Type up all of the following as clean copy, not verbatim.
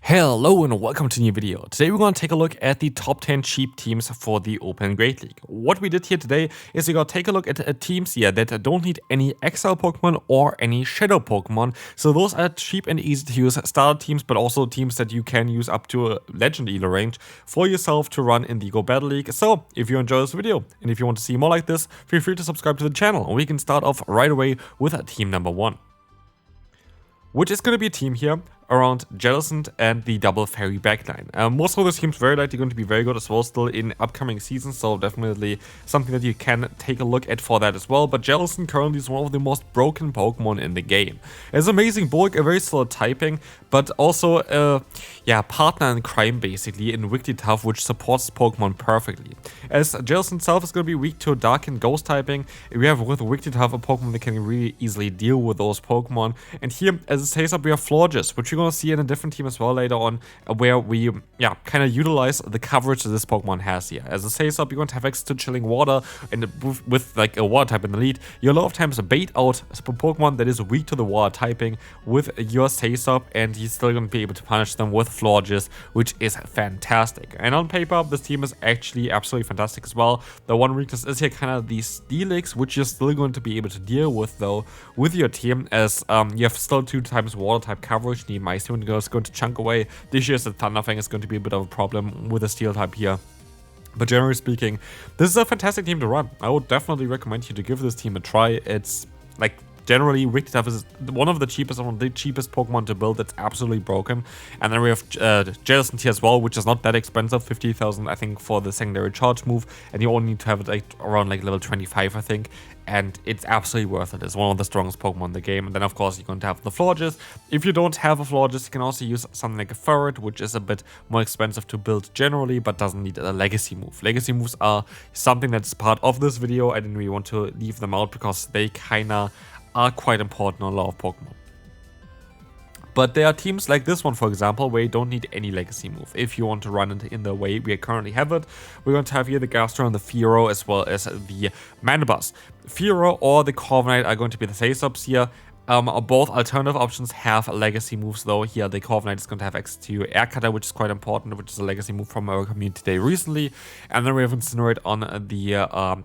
Hello and welcome to a new video. Today we're going to take a look at the top 10 cheap teams for the Open Great League. What we did here today is we're going to take a look at teams here that don't need any Exile Pokemon or any Shadow Pokemon. So those are cheap and easy to use starter teams, but also teams that you can use up to a Legend Eater range for yourself to run in the Go Battle League. So if you enjoy this video and if you want to see more like this, feel free to subscribe to the channel and we can start off right away with team number 1. Which is going to be a team here around Jellicent and the double fairy backline. Most of those teams very likely going to be very good as well still in upcoming seasons, so definitely something that you can take a look at for that as well. But Jellicent currently is one of the most broken Pokemon in the game. It's amazing bulk, a very slow typing, but also partner in crime basically in Wigglytuff, which supports Pokemon perfectly. As Jellicent itself is going to be weak to Dark and Ghost typing, we have with Wigglytuff a Pokemon that can really easily deal with those Pokemon. And here, as it says up, we have Florges, which we're going to see in a different team as well later on, where we kind of utilize the coverage that this Pokemon has here. As it says up, you're going to have access to Chilling Water, and with like a Water type in the lead, you a lot of times bait out a Pokemon that is weak to the Water typing with your Say-Up, and he's still going to be able to punish them with Florges, which is fantastic. And on paper, this team is actually absolutely fantastic as well. The one weakness is here kind of the Steelix, which you're still going to be able to deal with though with your team, as you have still 2 times Water type coverage. The Maestro is going to chunk away. The issue is that Thunderfang is going to be a bit of a problem with the Steel type here. But generally speaking, this is a fantastic team to run. I would definitely recommend you to give this team a try. It's like generally Wigglytuff is one of the cheapest Pokemon to build that's absolutely broken. And then we have Jellicent here as well, which is not that expensive, 50,000 I think for the secondary charge move, and you only need to have it like around like level 25 I think, and it's absolutely worth it. It's one of the strongest Pokemon in the game. And then of course you're going to have the Florges. If you don't have a Florges, you can also use something like a Ferret, which is a bit more expensive to build generally, but doesn't need a legacy move. Legacy moves are something that's part of this video. I didn't really want to leave them out because they kinda are quite important on a lot of Pokemon. But there are teams like this one, for example, where you don't need any legacy move. If you want to run it in the way we currently have it, we're going to have here the Gastrodon, the Fearow, as well as the Mandibuzz. Fearow or the Corviknight are going to be the Say-Ups here. Both alternative options have legacy moves though. Here the Corviknight is going to have access to Air Cutter, which is quite important, which is a legacy move from our community day recently. And then we have Incinerate on the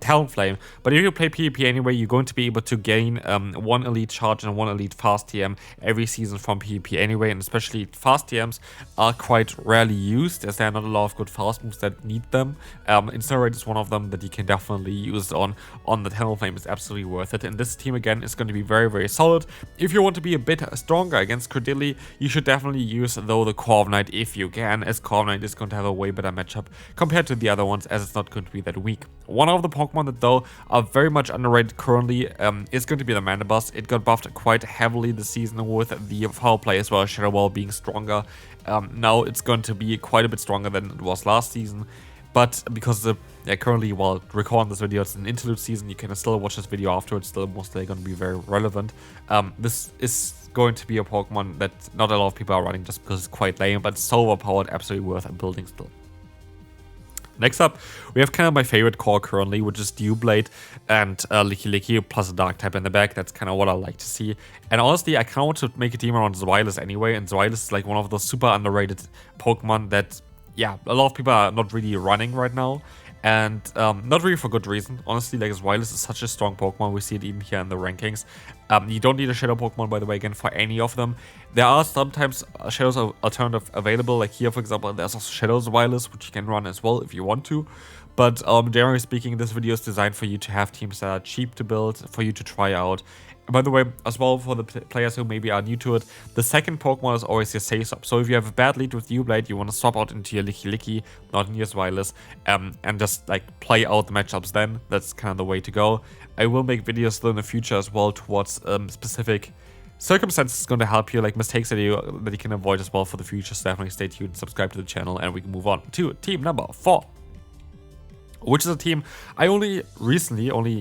Talonflame. But if you play PvP anyway, you're going to be able to gain 1 elite charge and 1 elite fast TM every season from PvP anyway. And especially fast TMs are quite rarely used, as there are not a lot of good fast moves that need them. Incinerate is one of them that you can definitely use on the Talonflame. It's absolutely worth it. And this team again is going to be very, very solid. If you want to be a bit stronger against Cradily, you should definitely use though the Corviknight if you can, as Corviknight is going to have a way better matchup compared to the other ones, as it's not going to be that weak. One of the Pokemon that though are very much underrated currently is going to be the Mandibuzz. It got buffed quite heavily this season with the foul play as well as Shadow Ball being stronger. Now it's going to be quite a bit stronger than it was last season. But because currently, while recording this video, it's an interlude season, you can still watch this video afterwards, still mostly going to be very relevant. This is going to be a Pokemon that not a lot of people are running just because it's quite lame, but it's so overpowered, absolutely worth building still. Next up, we have kind of my favorite core currently, which is Doublade and Lickilicky plus a Dark type in the back. That's kind of what I like to see. And honestly, I kind of want to make a team around Zweilous anyway, and Zweilous is like one of those super underrated Pokemon that a lot of people are not really running right now, and not really for good reason. Honestly, like Zweilous is such a strong Pokemon. We see it even here in the rankings. You don't need a Shadow Pokemon, by the way, again, for any of them. There are sometimes Shadows alternative available, like here, for example, there's also Shadow Zweilous, which you can run as well if you want to. But generally speaking, this video is designed for you to have teams that are cheap to build, for you to try out. By the way, as well, for the players who maybe are new to it, the second Pokemon is always your Say-Up. So if you have a bad lead with Doublade, you want to swap out into your Lickilicky, not in your Zweilous, and just like play out the matchups then. That's kind of the way to go. I will make videos still in the future as well towards specific circumstances going to help you, like mistakes that you can avoid as well for the future. So definitely stay tuned, subscribe to the channel, and we can move on to team number 4. which is a team I only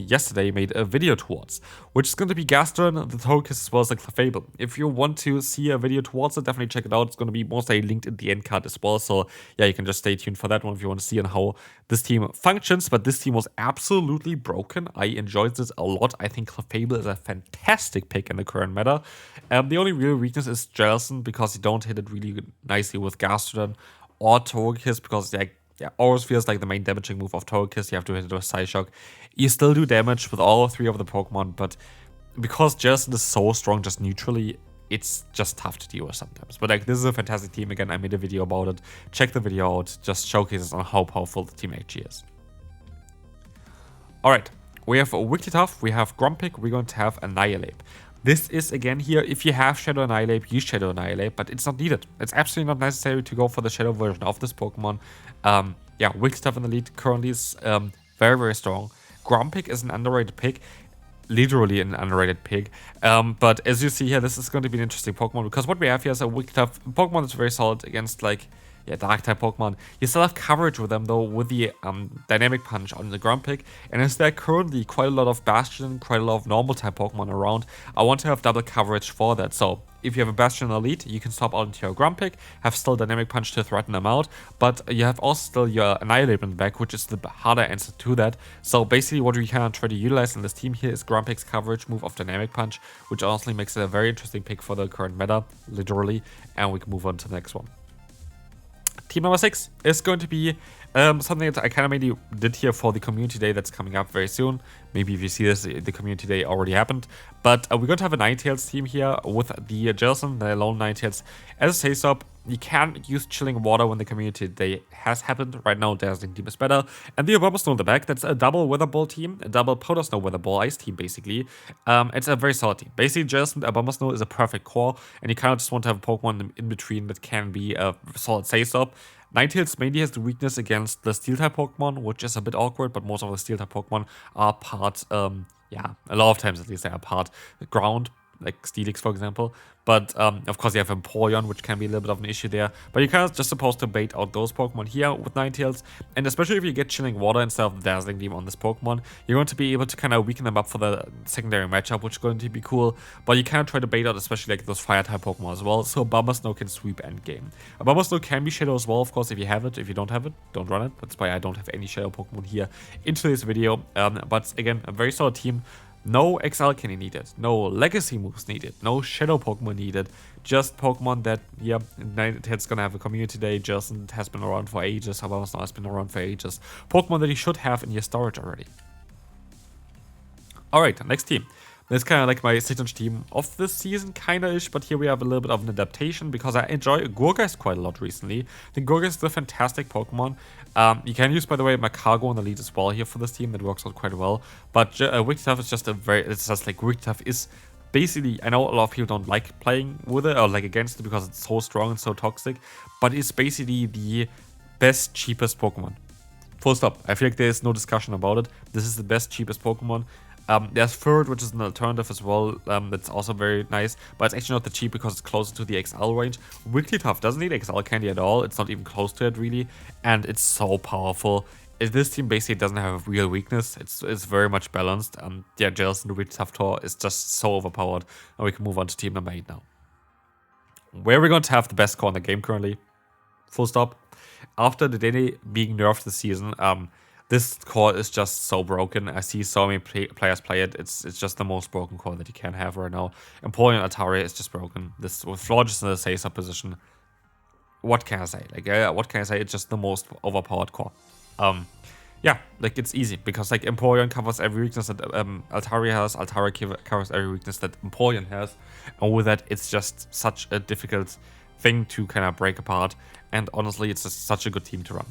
yesterday, made a video towards, which is going to be Gastrodon, the Togekiss, as well as the Clefable. If you want to see a video towards it, definitely check it out. It's going to be mostly linked in the end card as well, so yeah, you can just stay tuned for that one if you want to see on how this team functions. But this team was absolutely broken. I enjoyed this a lot. I think Clefable is a fantastic pick in the current meta. The only real weakness is Jellicent, because you don't hit it really nicely with Gastrodon or Togekiss, because yeah, always feels like the main damaging move of Togekiss. You have to hit it with Psyshock. You still do damage with all three of the Pokemon, but because Jellicent is so strong just neutrally, it's just tough to deal with sometimes. But like, this is a fantastic team. Again, I made a video about it. Check the video out. Just showcases on how powerful the team actually is. Alright, we have Wigglytuff, we have Grumpig, we're going to have Annihilape. This is, again, here, if you have Shadow Annihilape, use Shadow Annihilape, but it's not needed. It's absolutely not necessary to go for the Shadow version of this Pokemon. Yeah, Wigglytuff in the lead currently is very, very strong. Grumpig is an underrated pick. Literally an underrated pick. But as you see here, this is going to be an interesting Pokemon, because what we have here is a Wigglytuff Pokemon that's very solid against, like, yeah, Dark-type Pokemon. You still have coverage with them, though, with the Dynamic Punch on the Grumpig. And as there are currently quite a lot of Bastion, quite a lot of Normal-type Pokemon around, I want to have double coverage for that. So, if you have a Bastion Elite, you can swap out into your Grumpig, have still Dynamic Punch to threaten them out, but you have also still your Annihilape in the back, which is the harder answer to that. So, basically, what we can try to utilize in this team here is Grumpig's coverage move of Dynamic Punch, which honestly makes it a very interesting pick for the current meta, literally. And we can move on to the next one. Team number 6 is going to be something that I kind of maybe did here for the community day that's coming up very soon. Maybe if you see this, the community day already happened. But we're going to have a Ninetales team here with the Jellicent, the lone Ninetales. As a say-stop, you can use Chilling Water when the community day has happened. Right now, Dazzling team is better. And the Abomasnow in the back, that's a double Weather Ball team, a double Powder Snow Weather Ball Ice team, basically. It's a very solid team. Basically, Jellicent, Abomasnow is a perfect core, and you kind of just want to have a Pokemon in between that can be a solid say-stop. Ninetales mainly has the weakness against the Steel-type Pokemon, which is a bit awkward, but most of the Steel-type Pokemon are part, yeah, a lot of times at least they are part ground, like Steelix, for example. But, of course, you have Empoleon, which can be a little bit of an issue there. But you're kind of just supposed to bait out those Pokemon here with Ninetales. And especially if you get Chilling Water instead of the Dazzling Beam on this Pokemon, you're going to be able to kind of weaken them up for the secondary matchup, which is going to be cool. But you kind of try to bait out especially like those Fire-type Pokemon as well, so Abomasnow can sweep endgame. Abomasnow can be Shadow as well, of course, if you have it. If you don't have it, don't run it. That's why I don't have any Shadow Pokemon here in today's video. But again, a very solid team. No XL candy needed, no legacy moves needed, no shadow Pokemon needed, just Pokemon that, yeah, Ninetales gonna have a community day. Jellicent has been around for ages, Abomasnow has been around for ages. Pokemon that you should have in your storage already. Alright, next team. That's kind of like my signature team of this season, kinda-ish, but here we have a little bit of an adaptation because I enjoy Gourgeist quite a lot recently. The Gourgeist is a fantastic Pokemon. You can use, by the way, Morpeko in the lead as well here for this team. That works out quite well. But Wigglytuff is just it's just like Wigglytuff is basically, I know a lot of people don't like playing with it or like against it because it's so strong and so toxic, but it's basically the best, cheapest Pokemon. Full stop. I feel like there's no discussion about it. This is the best, cheapest Pokemon. There's Fearow, which is an alternative as well, that's also very nice, but it's actually not that cheap because it's closer to the XL range. Wigglytuff doesn't need XL candy at all, it's not even close to it really, and it's so powerful. This team basically doesn't have a real weakness, it's very much balanced. Yeah, Jellicent and Wigglytuff Tor is just so overpowered, and we can move on to team number 8 now. Where we're going to have the best core in the game currently, full stop. After the Dedenne being nerfed this season, this core is just so broken. I see so many players play it. It's just the most broken core that you can have right now. Empoleon and Altaria is just broken. This with Florges in the say-sub position. What can I say? Like, what can I say? It's just the most overpowered core. Yeah, like it's easy because like Empoleon covers every weakness that Altaria has. Altaria covers every weakness that Empoleon has, and with that, it's just such a difficult thing to kind of break apart. And honestly, it's just such a good team to run.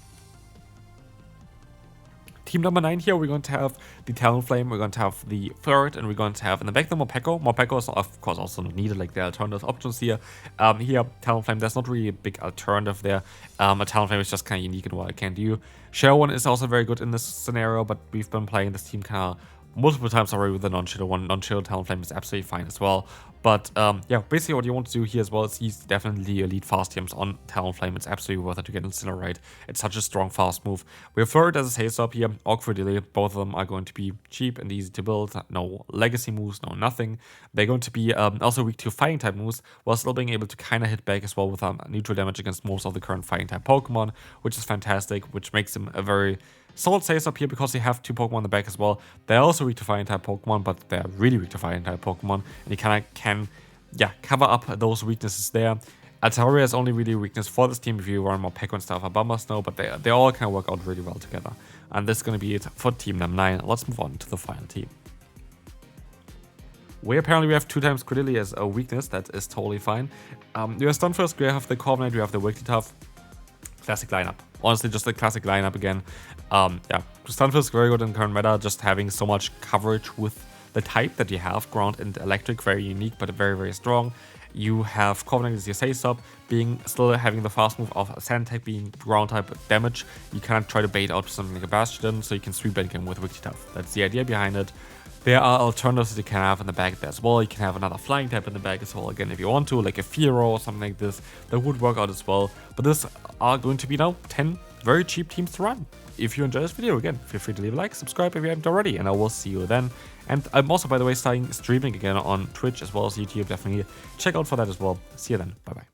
Team number 9 here, we're going to have the Talonflame, we're going to have the Florges, and we're going to have in the back the Morpeko. Morpeko is of course also not needed, like the alternative options here. Here, Talonflame, there's not really a big alternative there. A Talonflame is just kind of unique in what it can do. Shadow one is also very good in this scenario, but we've been playing this team kind of multiple times already with the non-Shadow one. Non-Shadow Talonflame is absolutely fine as well. But yeah, basically what you want to do here as well is use definitely elite fast teams on Talonflame. It's absolutely worth it to get Incinerate. It's such a strong fast move. We have Florges as a save stop here, or Cradily. Both of them are going to be cheap and easy to build. No legacy moves, no nothing. They're going to be also weak to fighting type moves, while still being able to kind of hit back as well with neutral damage against most of the current fighting type Pokemon, which is fantastic, which makes them a very solid save up here because they have 2 Pokemon in the back as well. They're also weak to fighting type Pokemon, but they're really weak to fighting type Pokemon, and you kind of can, cover up those weaknesses there. Altaria is only really a weakness for this team if you run Morpeko and stuff, Abomasnow, but they all kind of work out really well together. And this is going to be it for team number 9. Let's move on to the final team. We apparently have 2 times Cradily as a weakness. That is totally fine. We have Stunfisk, we have the Corviknight, we have the Wigglytuff. Classic lineup. Honestly, just a classic lineup again. Stunfisk very good in current meta, just having so much coverage with the type that you have. Ground and Electric, very unique, but very, very strong. You have Corviknight as your save sub, still having the fast move of Sand type being ground type damage. You cannot try to bait out something like a Gastrodon, so you can 3-bait him with Wigglytuff. That's the idea behind it. There are alternatives that you can have in the back there as well. You can have another flying type in the back as well, again, if you want to, like a Fearow or something like this. That would work out as well. But these are going to be now 10 very cheap teams to run. If you enjoyed this video, again, feel free to leave a like, subscribe if you haven't already, and I will see you then. And I'm also, by the way, starting streaming again on Twitch as well as YouTube. Definitely check out for that as well. See you then. Bye-bye.